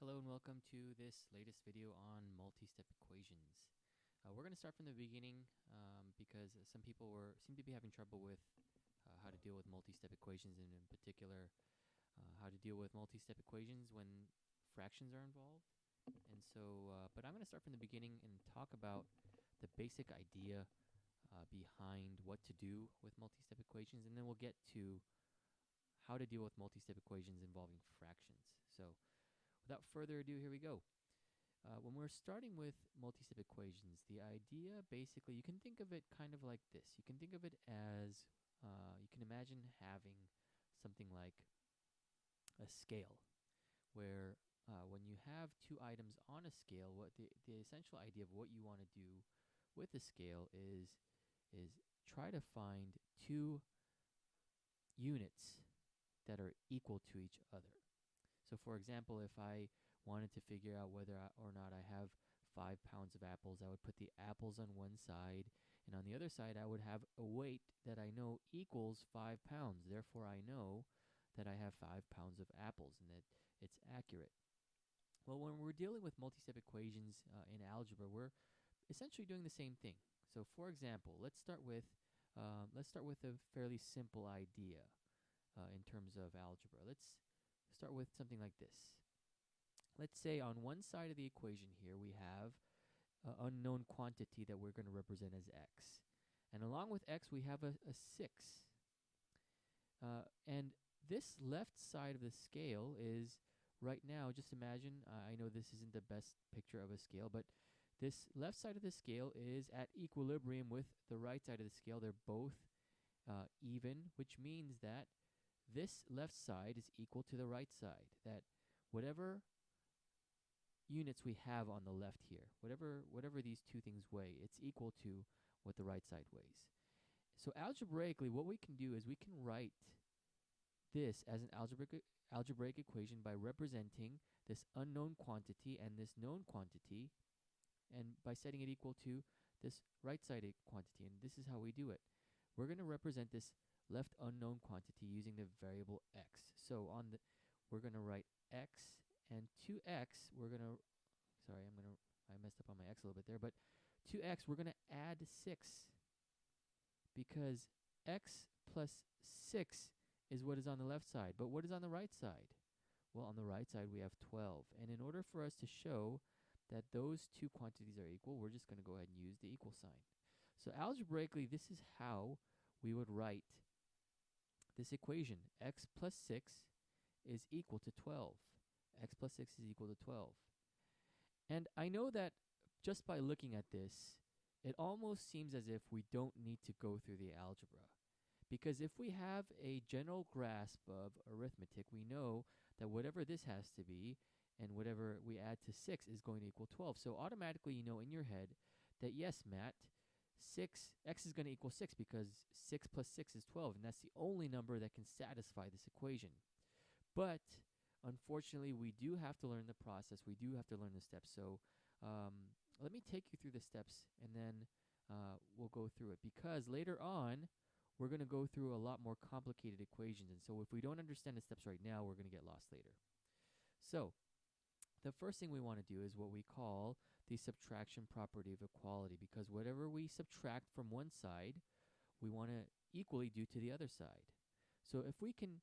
Hello and welcome to this latest video on multi-step equations. We're going to start from the beginning because some people seem to be having trouble with how to deal with multi-step equations, and in particular how to deal with multi-step equations when fractions are involved. And so, but I'm going to start from the beginning and talk about the basic idea behind what to do with multi-step equations, and then we'll get to how to deal with multi-step equations involving fractions. So without further ado, here we go. When we're starting with multi-step equations, the idea basically, you can think of it kind of like this. You can think of it as, you can imagine having something like a scale, where when you have two items on a scale, what the essential idea of what you want to do with the scale is try to find two units that are equal to each other. So for example, if I wanted to figure out whether or not I have 5 pounds of apples, I would put the apples on one side, and on the other side I would have a weight that I know equals 5 pounds. Therefore, I know that I have 5 pounds of apples and that it's accurate. Well, when we're dealing with multi-step equations in algebra, we're essentially doing the same thing. So for example, let's start with a fairly simple idea in terms of algebra. Let's start with something like this. Let's say on one side of the equation here we have an unknown quantity that we're going to represent as x. And along with x we have a 6. And this left side of the scale is right now, just imagine, I know this isn't the best picture of a scale, but this left side of the scale is at equilibrium with the right side of the scale. They're both even, which means that this left side is equal to the right side. That whatever units we have on the left here, whatever these two things weigh, it's equal to what the right side weighs. So algebraically, what we can do is we can write this as an algebraic equation by representing this unknown quantity and this known quantity, and by setting it equal to this right side quantity. And this is how we do it. We're going to represent this left unknown quantity using the variable x. So we're going to write x, and to x we're going to, I messed up on my x a little bit there, but to x we're going to add 6, because x plus 6 is what is on the left side. But what is on the right side? Well, on the right side we have 12. And in order for us to show that those two quantities are equal, we're just going to go ahead and use the equal sign. So algebraically, this is how we would write this equation. X plus 6 is equal to 12. X plus 6 is equal to 12. And I know that just by looking at this, it almost seems as if we don't need to go through the algebra. Because if we have a general grasp of arithmetic, we know that whatever this has to be and whatever we add to 6 is going to equal 12. So automatically you know in your head that yes, Matt, x is going to equal 6 because 6 plus 6 is 12, and that's the only number that can satisfy this equation. But unfortunately, we do have to learn the process. We do have to learn the steps. So let me take you through the steps, and then we'll go through it, because later on we're going to go through a lot more complicated equations. And so if we don't understand the steps right now, we're going to get lost later. So the first thing we want to do is what we call the subtraction property of equality, because whatever we subtract from one side, we want to equally do to the other side. So if we can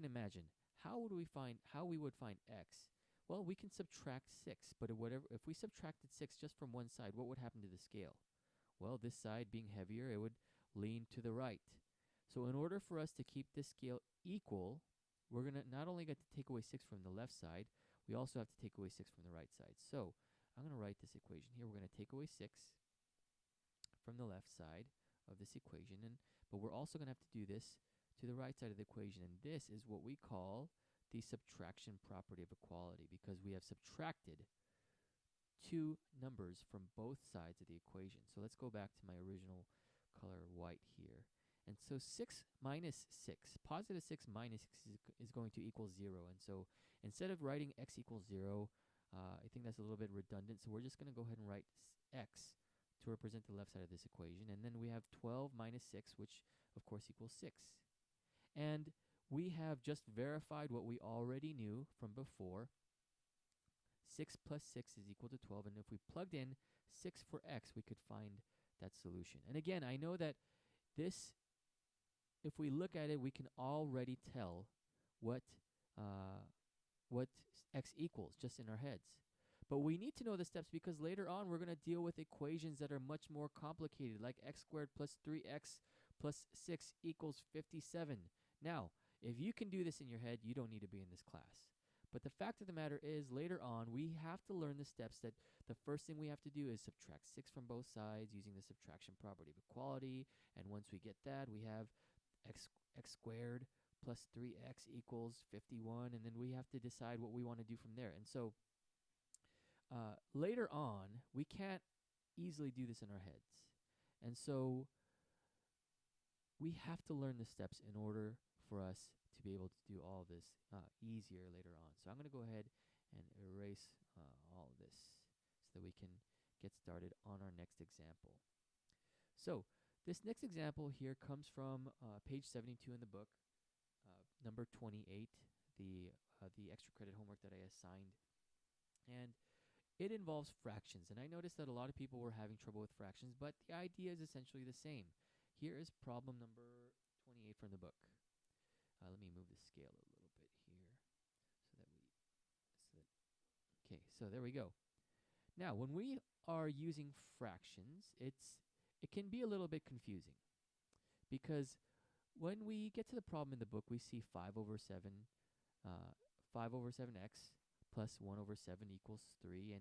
imagine, how we would find x? Well, we can subtract 6, but if we subtracted 6 just from one side, what would happen to the scale? Well, this side being heavier, it would lean to the right. So in order for us to keep this scale equal, we're going to not only get to take away 6 from the left side, we also have to take away 6 from the right side. So I'm going to write this equation here. We're going to take away 6 from the left side of this equation, but we're also going to have to do this to the right side of the equation. And this is what we call the subtraction property of equality, because we have subtracted two numbers from both sides of the equation. So let's go back to my original color white here. And so 6 minus 6, positive 6 minus 6 is going to equal 0. And so instead of writing x equals 0, I think that's a little bit redundant. So we're just going to go ahead and write x to represent the left side of this equation. And then we have 12 minus 6, which of course equals 6. And we have just verified what we already knew from before, 6 plus 6 is equal to 12. And if we plugged in 6 for x, we could find that solution. And again, I know that this, if we look at it, we can already tell what what x equals just in our heads. But we need to know the steps because later on we're going to deal with equations that are much more complicated, like x squared plus 3x plus 6 equals 57. Now, if you can do this in your head, you don't need to be in this class. But the fact of the matter is, later on, we have to learn the steps that the first thing we have to do is subtract 6 from both sides using the subtraction property of equality. And once we get that, we have x squared plus 3x equals 51. And then we have to decide what we want to do from there. And so later on, we can't easily do this in our heads. And so we have to learn the steps in order for us to be able to do all of this easier later on. So I'm going to go ahead and erase all of this so that we can get started on our next example. So this next example here comes from page 72 in the book, number 28, the extra credit homework that I assigned. And it involves fractions. And I noticed that a lot of people were having trouble with fractions, but the idea is essentially the same. Here is problem number 28 from the book. Let me move the scale a little bit here okay, so there we go. Now, when we are using fractions, it can be a little bit confusing because when we get to the problem in the book, we see 5 over 7x plus 1 over 7 equals 3,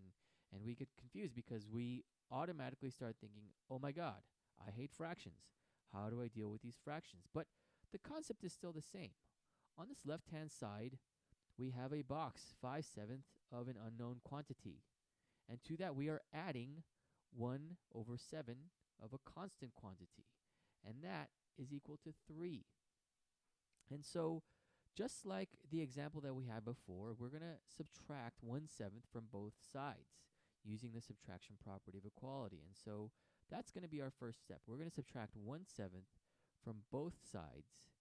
and we get confused because we automatically start thinking, oh my god, I hate fractions. How do I deal with these fractions? But the concept is still the same. On this left-hand side, we have a box, 5/7 of an unknown quantity. And to that, we are adding 1 over 7 of a constant quantity. And that is equal to 3. And so, just like the example that we had before, we're going to subtract 1/7 from both sides using the subtraction property of equality. And so, that's going to be our first step. We're going to subtract 1/7 from both sides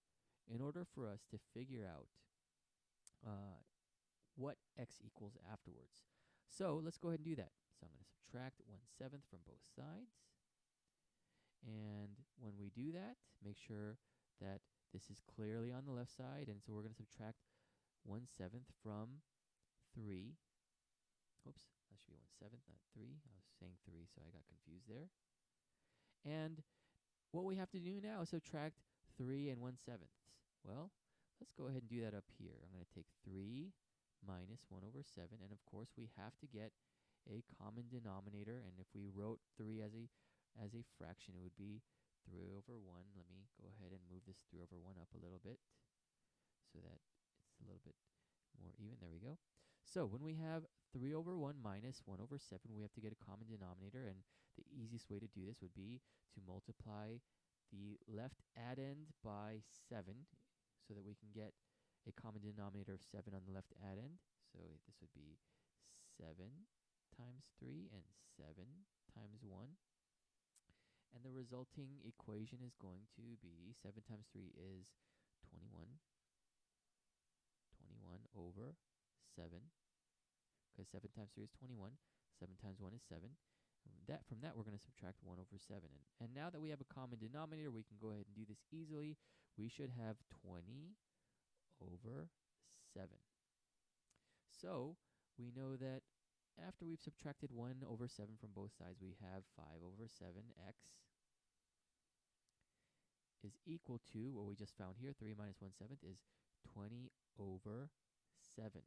in order for us to figure out what x equals afterwards. So let's go ahead and do that. So I'm going to subtract 1/7 from both sides. And when we do that, make sure that this is clearly on the left side. And so we're going to subtract 1/7 from 3. Oops, that should be 1/7, not 3. I was saying 3, so I got confused there. And what we have to do now is subtract 3 and 1/7. Well, let's go ahead and do that up here. I'm going to take 3 minus 1 over 7. And of course, we have to get a common denominator. And if we wrote 3 as a fraction, it would be 3 over 1. Let me go ahead and move this 3 over 1 up a little bit so that it's a little bit more even. There we go. So when we have 3 over 1 minus 1 over 7, we have to get a common denominator. And the easiest way to do this would be to multiply the left addend by 7 so that we can get a common denominator of 7 on the left addend. So this would be 7 times 3 and 7 times 1. And the resulting equation is going to be 7 times 3 is 21. 21 over 7. Because 7 times 3 is 21. 7 times 1 is 7. From that, we're going to subtract 1 over 7. And now that we have a common denominator, we can go ahead and do this easily. We should have 20 over 7. So we know that after we've subtracted 1 over 7 from both sides, we have 5 over 7x is equal to what we just found here. 3 minus 1/7 is 20 over 7.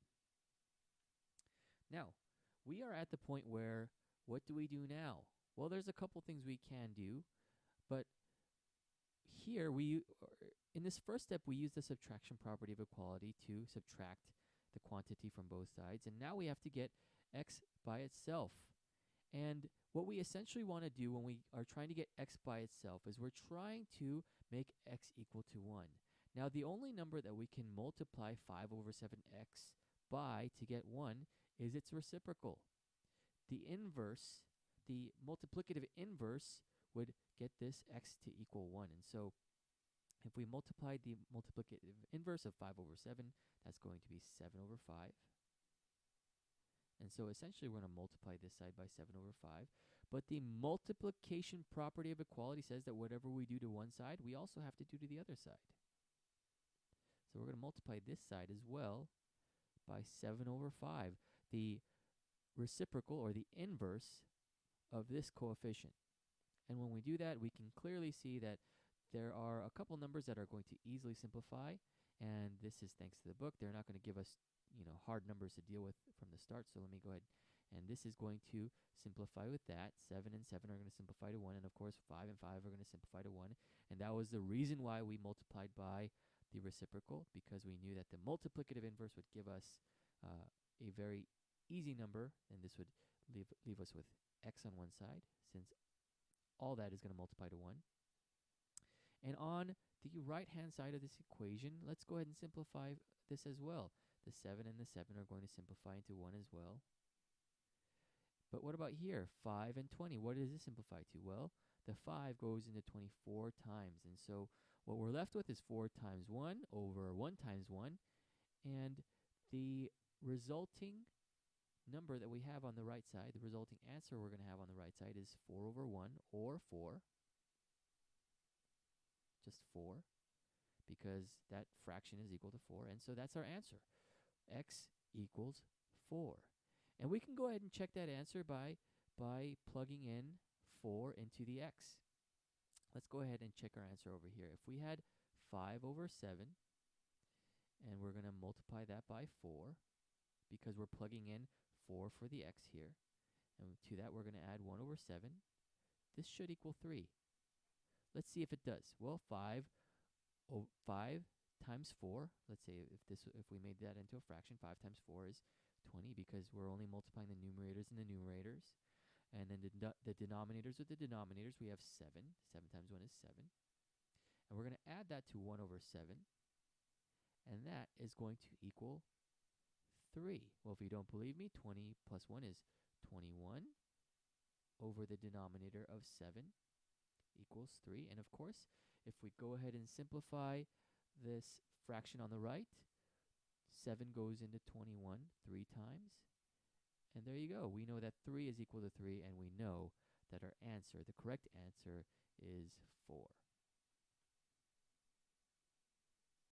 Now, we are at the point where, what do we do now? Well, there's a couple things we can do, but here in this first step, we use the subtraction property of equality to subtract the quantity from both sides. And now we have to get x by itself. And what we essentially want to do when we are trying to get x by itself is we're trying to make x equal to 1. Now, the only number that we can multiply 5 over 7x by to get 1 is its reciprocal. The inverse, the multiplicative inverse, would get this x to equal 1. And so if we multiply the multiplicative inverse of 5 over 7, that's going to be 7 over 5. And so essentially we're going to multiply this side by 7 over 5. But the multiplication property of equality says that whatever we do to one side, we also have to do to the other side. So we're going to multiply this side as well by 7 over 5, the reciprocal or the inverse of this coefficient. And when we do that, we can clearly see that there are a couple numbers that are going to easily simplify, and this is thanks to the book. They're not going to give us, hard numbers to deal with from the start. So let me go ahead, and this is going to simplify with that. 7 and 7 are going to simplify to 1, and of course 5 and 5 are going to simplify to 1. And that was the reason why we multiplied by the reciprocal, because we knew that the multiplicative inverse would give us a very easy number, and this would leave us with x on one side, since all that is going to multiply to 1. And on the right-hand side of this equation, let's go ahead and simplify this as well. The 7 and the 7 are going to simplify into 1 as well. But what about here? 5 and 20. What does this simplify to? Well, the 5 goes into 24 times. And so what we're left with is 4 times 1 over 1 times 1. And the resulting number that we have on the right side, the resulting answer we're going to have on the right side is 4 over 1, or 4. Just 4, because that fraction is equal to 4. And so that's our answer. X equals 4. And we can go ahead and check that answer by plugging in 4 into the x. Let's go ahead and check our answer over here. If we had 5 over 7, and we're going to multiply that by 4, because we're plugging in 4 for the x here, and to that we're going to add 1 over 7. This should equal 3. Let's see if it does. Well, 5 times 4, let's say if we made that into a fraction, 5 times 4 is 20, because we're only multiplying the numerators and the numerators. And then the denominators with the denominators, we have 7. 7 times 1 is 7. And we're going to add that to 1 over 7. And that is going to equal 3. Well, if you don't believe me, 20 plus 1 is 21 over the denominator of 7 equals 3. And of course, if we go ahead and simplify this fraction on the right, 7 goes into 21 3 times. And there you go. We know that 3 is equal to 3, and we know that our answer, the correct answer, is 4.